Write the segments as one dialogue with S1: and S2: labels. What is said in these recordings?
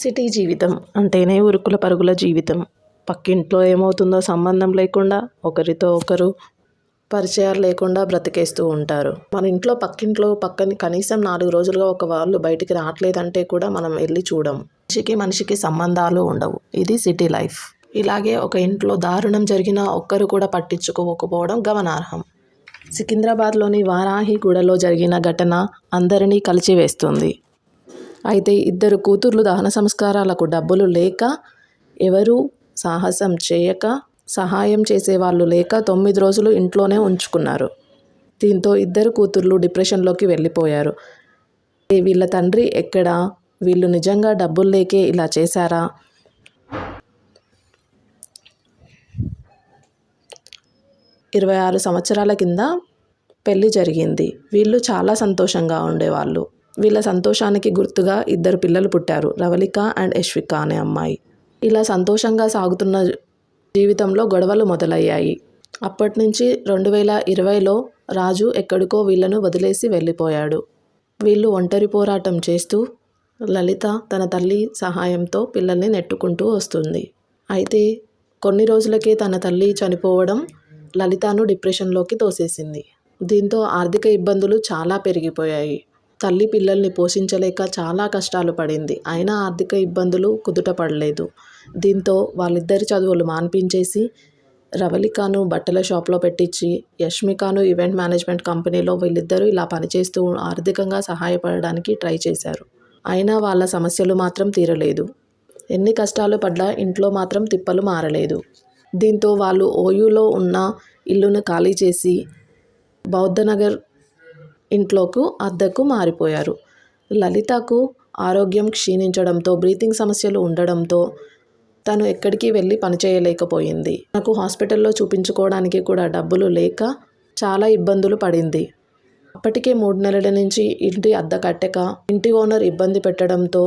S1: City జీవితం అంటేనే ఉరుకుల పరుగుల జీవితం. పక్కింట్లో ఏమవుతుందో సంబంధం లేకుండా, ఒకరితో ఒకరు పరిచయాలు లేకుండా బ్రతికేస్తూ ఉంటారు. మన ఇంట్లో పక్కింట్లో పక్కన కనీసం 4 రోజులుగా ఒక వాళ్ళు బయటికి రావట్లేదంటే కూడా మనం వెళ్ళి చూడం. మనిషికి సంబంధాలు ఉండవు. ఇది సిటీ లైఫ్. ఇలాగే ఒక ఇంట్లో దారుణం జరిగినా ఒక్కరు కూడా పట్టించుకోకపోవడం గమనార్హం. సికింద్రాబాద్లోని వారాహిగూడలో జరిగిన ఘటన అందరినీ కలిచివేస్తుంది. అయితే 2 కూతుర్లు దహన సంస్కారాలకు డబ్బులు లేక, ఎవరూ సాహసం చేయక, సహాయం చేసేవాళ్ళు లేక 9 రోజులు ఇంట్లోనే ఉంచుకున్నారు. దీంతో 2 కూతుర్లు డిప్రెషన్లోకి వెళ్ళిపోయారు. వీళ్ళ తండ్రి ఎక్కడా? వీళ్ళు నిజంగా డబ్బులు లేకే ఇలా చేశారా? 26 సంవత్సరాల కింద పెళ్లి జరిగింది. వీళ్ళు చాలా సంతోషంగా ఉండేవాళ్ళు. వీళ్ళ సంతోషానికి గుర్తుగా 2 పిల్లలు పుట్టారు. రవళిక అండ్ యశ్విక అనే అమ్మాయి. ఇలా సంతోషంగా సాగుతున్న జీవితంలో గొడవలు మొదలయ్యాయి. అప్పటి నుంచి 2020లో రాజు ఎక్కడికో వీళ్ళను వదిలేసి వెళ్ళిపోయాడు. వీళ్ళు ఒంటరి పోరాటం చేస్తూ, లలిత తన తల్లి సహాయంతో పిల్లల్ని నెట్టుకుంటూ వస్తుంది. అయితే కొన్ని రోజులకే తన తల్లి చనిపోవడం లలితను డిప్రెషన్లోకి తోసేసింది. దీంతో ఆర్థిక ఇబ్బందులు చాలా పెరిగిపోయాయి. తల్లి పిల్లల్ని పోషించలేక చాలా కష్టాలు పడింది. అయినా ఆర్థిక ఇబ్బందులు కుదుట పడలేదు. దీంతో వాళ్ళిద్దరి చదువులు మాన్పించేసి, రవళికను బట్టల షాప్లో పెట్టించి, యష్మికను ఈవెంట్ మేనేజ్మెంట్ కంపెనీలో వీళ్ళిద్దరూ ఇలా పనిచేస్తూ ఆర్థికంగా సహాయపడడానికి ట్రై చేశారు. అయినా వాళ్ళ సమస్యలు మాత్రం తీరలేదు. ఎన్ని కష్టాలు పడ్డా ఇంట్లో మాత్రం తిప్పలు మారలేదు. దీంతో వాళ్ళు ఓయూలో ఉన్న ఇల్లును ఖాళీ చేసి బౌద్ధనగర్ ఇంట్లోకి అద్దెకు మారిపోయారు. లలితకు ఆరోగ్యం క్షీణించడంతో, బ్రీతింగ్ సమస్యలు ఉండడంతో తను ఎక్కడికి వెళ్ళి పనిచేయలేకపోయింది. తనకు హాస్పిటల్లో చూపించుకోవడానికి కూడా డబ్బులు లేక చాలా ఇబ్బందులు పడింది. అప్పటికే 3 నెలల నుంచి ఇంటి అద్దె కట్టక ఇంటి ఓనర్ ఇబ్బంది పెట్టడంతో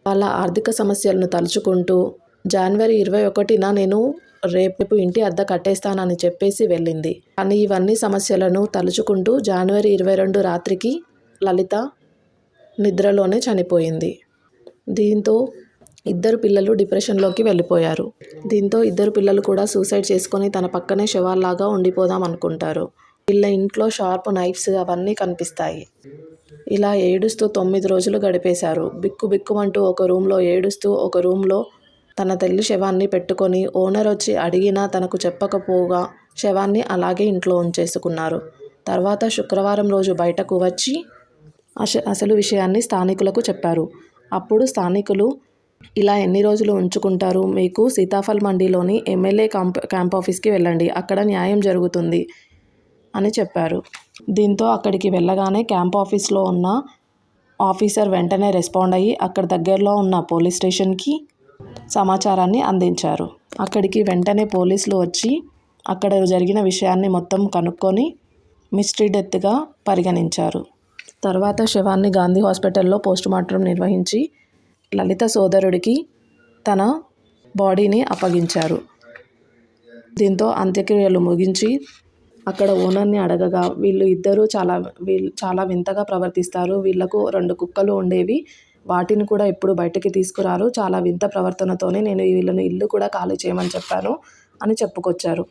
S1: వాళ్ళ ఆర్థిక సమస్యలను తలుచుకుంటూ జనవరి 21న నేను రేపు ఇంటి అద్దె కట్టేస్తానని చెప్పేసి వెళ్ళింది. కానీ ఇవన్నీ సమస్యలను తలుచుకుంటూ జనవరి 22 రాత్రికి లలిత నిద్రలోనే చనిపోయింది. దీంతో 2 పిల్లలు డిప్రెషన్లోకి వెళ్ళిపోయారు. దీంతో 2 పిల్లలు కూడా సూసైడ్ చేసుకొని తన పక్కనే శవాల్లాగా ఉండిపోదాం అనుకుంటారు. వీళ్ళ ఇంట్లో షార్ప్ నైఫ్స్ అవన్నీ కనిపిస్తాయి. ఇలా ఏడుస్తూ 9 రోజులు గడిపేశారు. బిక్కుమంటూ ఒక రూమ్లో ఏడుస్తూ, ఒక రూమ్లో తన తల్లి శవాన్ని పెట్టుకొని ఓనర్ వచ్చి అడిగినా తనకు చెప్పకపోగా శవాన్ని అలాగే ఇంట్లో ఉంచేసుకున్నారు. తర్వాత శుక్రవారం రోజు బయటకు వచ్చి అసలు విషయాన్ని స్థానికులకు చెప్పారు. అప్పుడు స్థానికులు, ఇలా ఎన్ని రోజులు ఉంచుకుంటారు? మీకు సీతాఫల్ మండిలోని ఎమ్మెల్యే క్యాంప్ ఆఫీస్కి వెళ్ళండి, అక్కడ న్యాయం జరుగుతుంది అని చెప్పారు. దీంతో అక్కడికి వెళ్ళగానే క్యాంప్ ఆఫీస్లో ఉన్న ఆఫీసర్ వెంటనే రెస్పాండ్ అయ్యి అక్కడ దగ్గరలో ఉన్న పోలీస్ స్టేషన్కి సమాచారాన్ని అందించారు. అక్కడికి వెంటనే పోలీసులు వచ్చి అక్కడ జరిగిన విషయాన్ని మొత్తం కనుక్కొని మిస్టరీ డెత్గా పరిగణించారు. తర్వాత శవాన్ని గాంధీ హాస్పిటల్లో పోస్టుమార్టం నిర్వహించి లలిత సోదరుడికి తన బాడీని అప్పగించారు. దీంతో అంత్యక్రియలు ముగించి అక్కడ ఓనర్ని అడగగా వీళ్ళు చాలా వింతగా ప్రవర్తిస్తారు. వీళ్లకు 2 కుక్కలు ఉండేవి, వాటిని కూడా ఎప్పుడు బయటకి తీసుకురారు. చాలా వింత ప్రవర్తనతోనే నేను వీళ్ళని ఇల్లు కూడా ఖాళీ చేయమని చెప్పాను అని చెప్పుకొచ్చారు.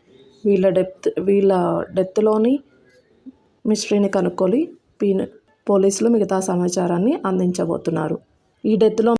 S1: వీళ్ళ డెత్లోని మిస్టరీని కనుక్కొని పోలీసులు మిగతా సమాచారాన్ని అందించబోతున్నారు. ఈ డెత్లో